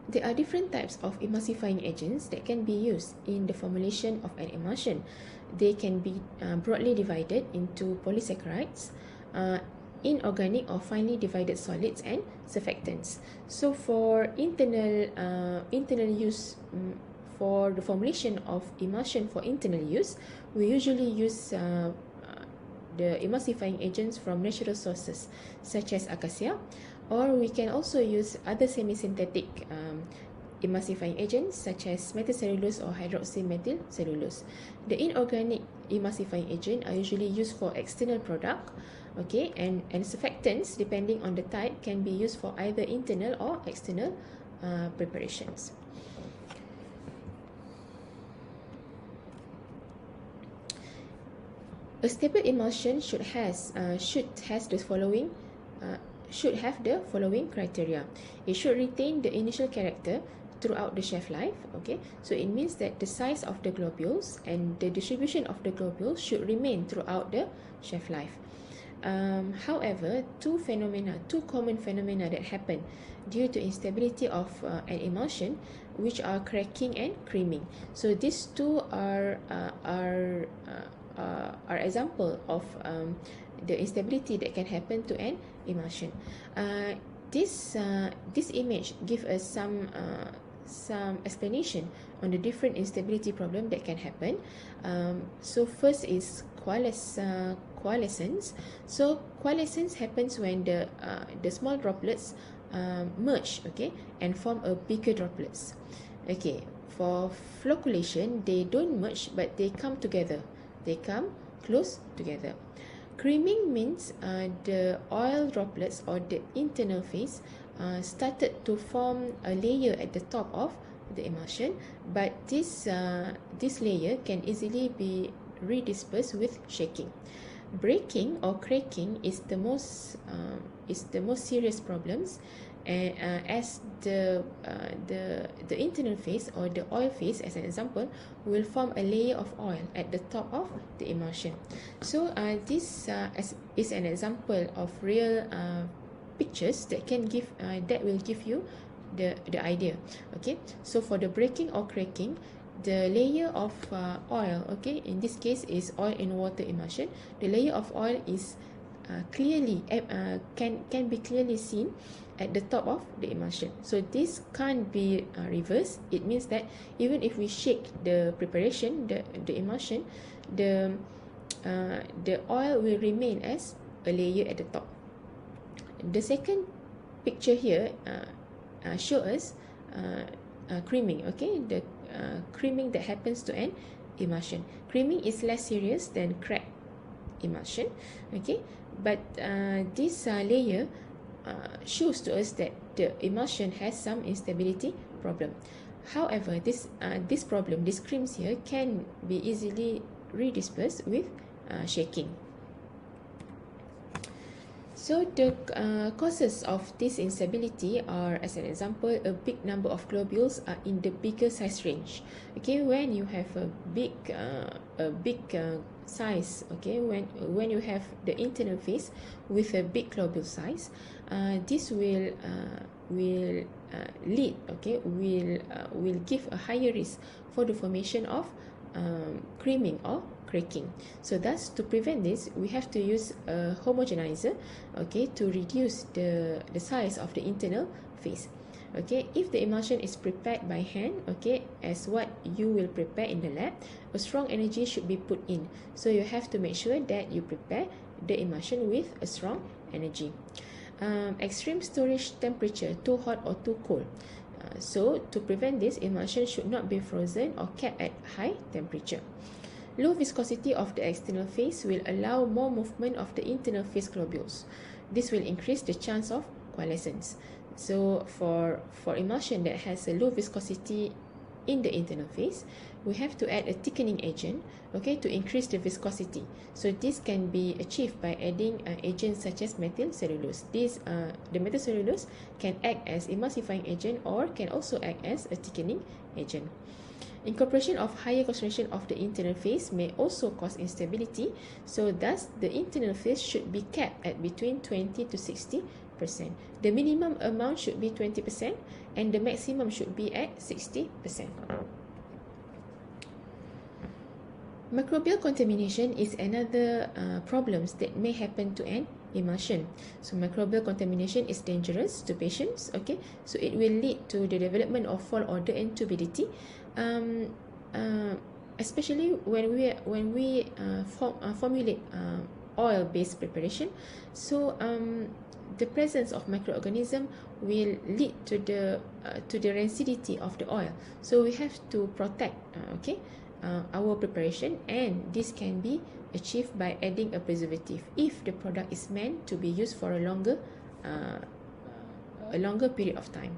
there are different types of emulsifying agents that can be used in the formulation of an emulsion. They can be broadly divided into polysaccharides, inorganic or finely divided solids, and surfactants. So for internal use, for the formulation of emulsion for internal use, we usually use the emulsifying agents from natural sources such as acacia, or we can also use other semi-synthetic emulsifying agents such as methylcellulose or hydroxymethyl cellulose. The inorganic emulsifying agent are usually used for external product, okay, and surfactants, depending on the type, can be used for either internal or external preparations. A stable emulsion should have the following criteria. It should retain the initial character throughout the shelf life. Okay, so it means that the size of the globules and the distribution of the globules should remain throughout the shelf life. However, two common phenomena that happen due to instability of an emulsion, which are cracking and creaming. So these two are example of the instability that can happen to an emulsion. This image gives us some explanation on the different instability problem that can happen. So first is coalescence. So coalescence happens when the small droplets merge, okay, and form a bigger droplets. Okay, for flocculation, they don't merge, but they come together. They come close together. Creaming means the oil droplets or the internal phase started to form a layer at the top of the emulsion, but this layer can easily be redispersed with shaking. Breaking or cracking is the most serious problems, as the internal phase or the oil phase, as an example, will form a layer of oil at the top of the emulsion. So this is an example of real pictures that will give you the idea. Okay, so for the breaking or cracking, the layer of oil, okay, in this case is oil in water emulsion. The layer of oil is clearly can be clearly seen at the top of the emulsion. So this can't be reversed. It means that even if we shake the preparation, the emulsion, the oil will remain as a layer at the top. The second picture here shows us creaming. Okay, the creaming that happens to an emulsion. Creaming is less serious than crack emulsion. Okay, but this layer shows to us that the emulsion has some instability problem. However, this creams here can be easily redispersed with shaking. So the causes of this instability are, as an example, a big number of globules are in the bigger size range. Okay, when you have a big size, okay, when you have the internal phase with a big globule size, this will lead, okay, will give a higher risk for the formation of creaming or cracking. So thus, to prevent this, we have to use a homogenizer, okay, to reduce the size of the internal phase. Okay, if the emulsion is prepared by hand, okay, as what you will prepare in the lab, a strong energy should be put in. So you have to make sure that you prepare the emulsion with a strong energy. Extreme storage temperature, too hot or too cold. So to prevent this, emulsion should not be frozen or kept at high temperature. Low viscosity of the external phase will allow more movement of the internal phase globules. This will increase the chance of coalescence. So for emulsion that has a low viscosity in the internal phase, we have to add a thickening agent, okay, to increase the viscosity. So this can be achieved by adding agents such as methylcellulose. The methylcellulose can act as emulsifying agent or can also act as a thickening agent. Incorporation of higher concentration of the internal phase may also cause instability. So thus, the internal phase should be kept at between 20 to 60 The minimum amount should be 20% and the maximum should be at 60%. Microbial contamination is another problems that may happen to an emulsion. So microbial contamination is dangerous to patients. Okay, so it will lead to the development of foul odor and turbidity, especially when we formulate oil-based preparation. So the presence of microorganism will lead to the rancidity of the oil. So we have to protect our preparation, and this can be achieved by adding a preservative if the product is meant to be used for a longer period of time.